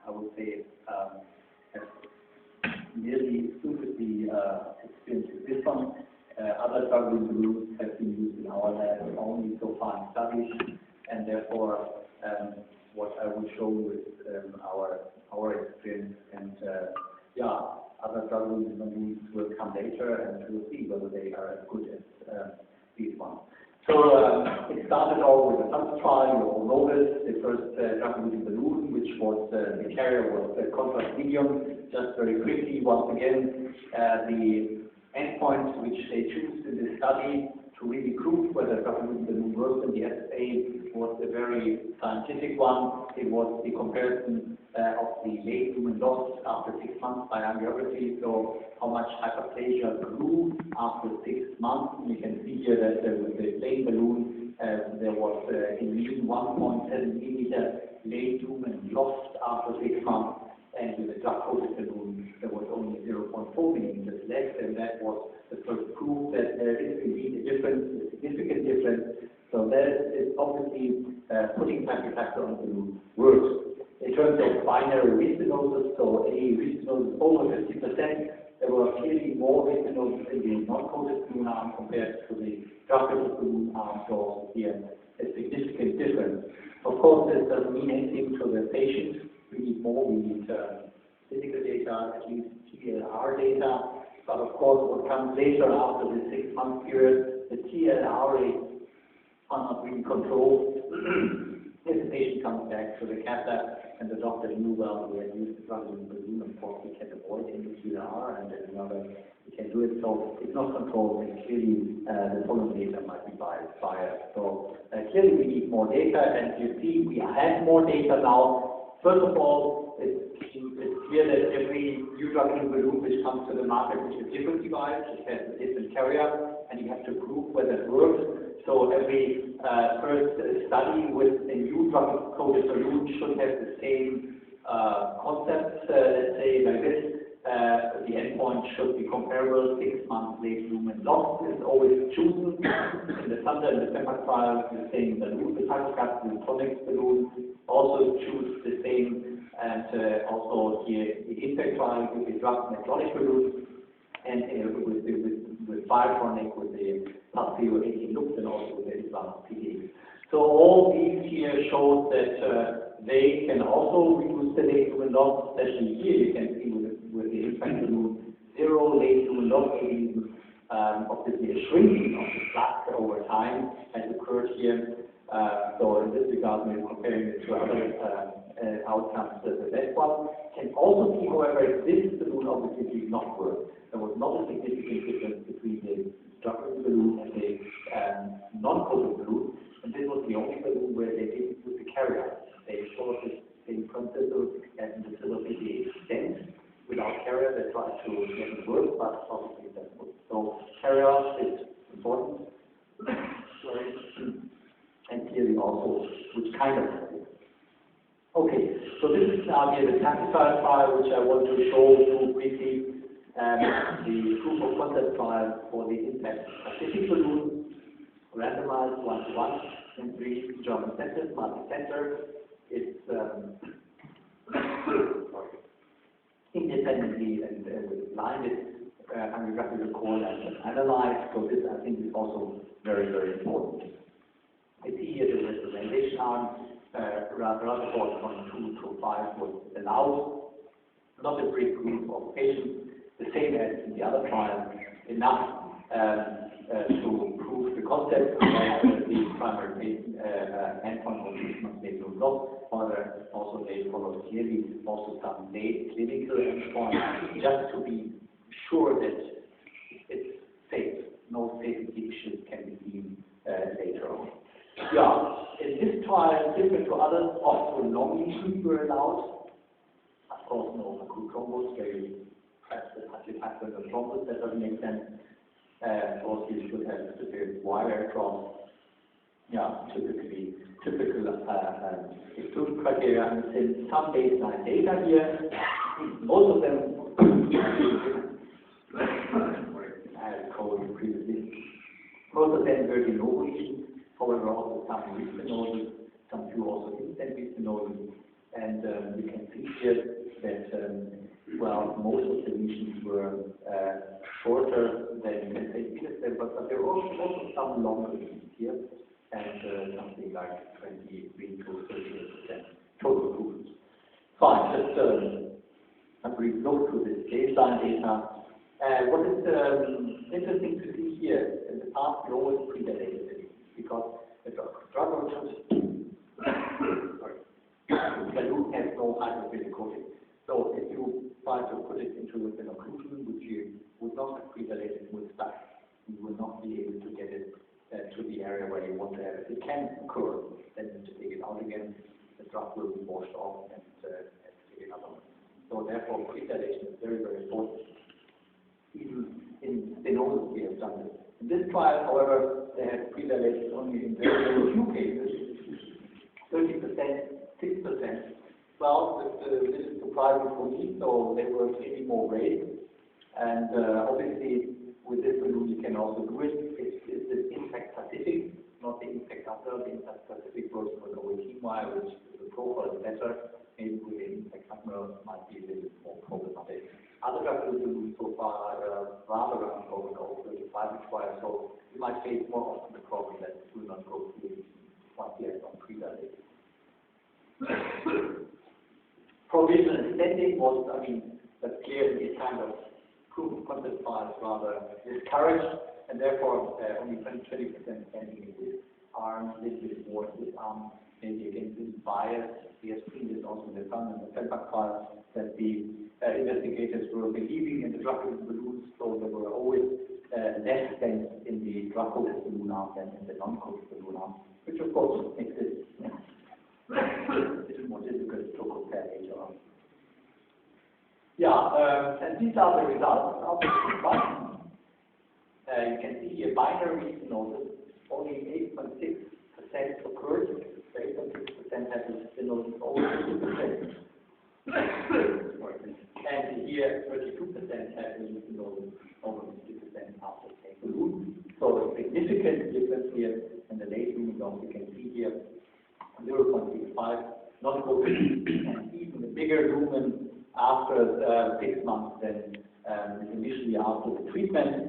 I would say, have nearly exclusively experienced with this one. Other drug-eluting balloons have been used in our lab only so far in studies, and therefore what I will show you is our experience, and other drug-eluting balloons will come later, and we'll see whether they are as good as these ones. So it started all with a first trial. You all know this, the first drug-eluting balloon, which was the carrier was contrast medium. Just very quickly, once again, the endpoint which they choose in this study to really prove whether drug-eluting balloon works in the SFA was a very scientific one. It was the comparison of the late lumen loss after 6 months by angiography, so how much hyperplasia grew after 6 months. And you can see here that with the plain balloon, there was in mean 1.7 millimeter late lumen lost after 6 months, and with the drug-coated balloon, there was only 0.4 millimeters left, and that was the first proof that there is indeed a difference, a significant difference. So that is obviously putting paclitaxel on the balloon works. In terms of binary restenosis, so any restenosis over 50%, there were clearly more restenosis in the non-coated balloon arm compared to the drug-coated balloon arm, so here a significant difference. Of course, this doesn't mean anything to the patient. We need more, we need clinical data, at least TLR data, but of course what comes later after the 6-month period, the TLR rates are not really controlled. If the patient comes back to the cath and the doctor knew, well, we have used the drug-eluting balloon, of course we can avoid any TLR, and then another we can do it, so it's not controlled, and clearly the following data might be biased. So clearly we need more data, and you see we have more data now. First of all, it's clear that every new drug-eluting balloon which comes to the market is a different device, it has a different carrier, and you have to prove whether it works. So every first study with a new drug-coated balloon should have the same concept, let's say like this. The endpoint should be comparable. 6 months late lumen loss is always chosen. In the Thunder and the Pepper trial, the same balloon, the Paclitaxel, the Tonics balloon, also choose the same, and also here the Impact trial with the drug necrotic balloon, and with Biotronic with the +018 loops, and also with the advanced PDA. So all these here show that they can also reduce the late lumen loss, especially here you can see with the Impact balloon, 0 late lumen loss, obviously a shrinking of the plaque over time has occurred here. So in this regard, we're comparing it to other outcomes. The next one can also see, however, this balloon obviously did not work. There was not a significant difference between the drug-eluting balloon and the non-coated balloon, and this was the only balloon where they didn't put the carrier. They followed the same principle as in the silver PDA stent. Without carrier, they tried to make it work, but obviously it doesn't work. So carrier is important. Sorry. And clearly also which kind of carrier. Okay, so this is now here the Tactile trial, which I want to show you briefly. The proof of concept trial for the Impact Pacific balloon, randomized 1:1 in 3 German centers, multi-center. It's independently and blinded angiographic record and analyzed. So this I think is also very, very important. I see here the recommendation arm, Rutherford from 2 to 5 was allowed. Not a big group of patients, the same as in the other trial, enough to prove the concept of the primary endpoint of 6 months late lumen loss. However, also they followed clearly also some late clinical endpoints, just to be sure that it's safe. No safety issues can be seen later on. Yeah, in this trial, different to others, also non-lesions were allowed. Of course, no acute thrombus, where you press the paclitaxel and the thrombus, that doesn't make sense. Of course, you should have the wire from, typical exclusion criteria, and since some baseline data here, most of them, I had coded previously, most of them were de novo lesions. However, also some restenosis, some few also instant restenosis, And you can see here that, well, most of the lesions were shorter than, let's say, but there were also some longer lesions here, and something like 23 to 38% total improvements. Fine, just a brief look through this baseline data. What is interesting to see here, in the past we always pre-dilated it because the drug balloon has no hydrophilic coating. So if you try to put it into an occlusion which you would not have pre-dilated with stuff, you will not be able to get it to the area where you want to have it. It can occur, then you take it out again, the drug will be washed off and take another one. So therefore pre-dilation is very, very important. Even in stenosis we have done this. In this trial, however, they had pre-dilation only in very, very few cases, 30%, 6%. Well, this is surprising for me, so they were clearly more rare. And obviously, with this balloon, you can also do it. It's the impact specific, not the impact after. The impact specific version will go with chemo, which the profile is better. Maybe with the impact after might be a little bit more problematic. Other drug balloons so far rather unproven over 35 trials, so you might face more often the problem that it will not go through once you have on pre-dilated. Provisional extending was, I mean, that's clear these kind of proof of concept trials rather discouraged, and therefore only 20% extending in this arm, a little bit more in this arm, maybe against this bias. We have seen this also in the Sun and the Fedback trial, that the investigators were believing in the drug-coated balloons, so there were always less stents in the drug-coated balloon arm than in the non-coated balloon arm, which of course makes it a little more difficult to compare later on. Yeah, and these are the results of the trial. You can see here binary stenosis, only 8.6% occurred. 8.6% had stenosis over 50%. And here 32% had stenosis over 50% after taking balloon. So a significant difference here in the late lumen zone. You can see here 0.65 non-coated, and even the bigger lumen after 6 months than initially after the treatment.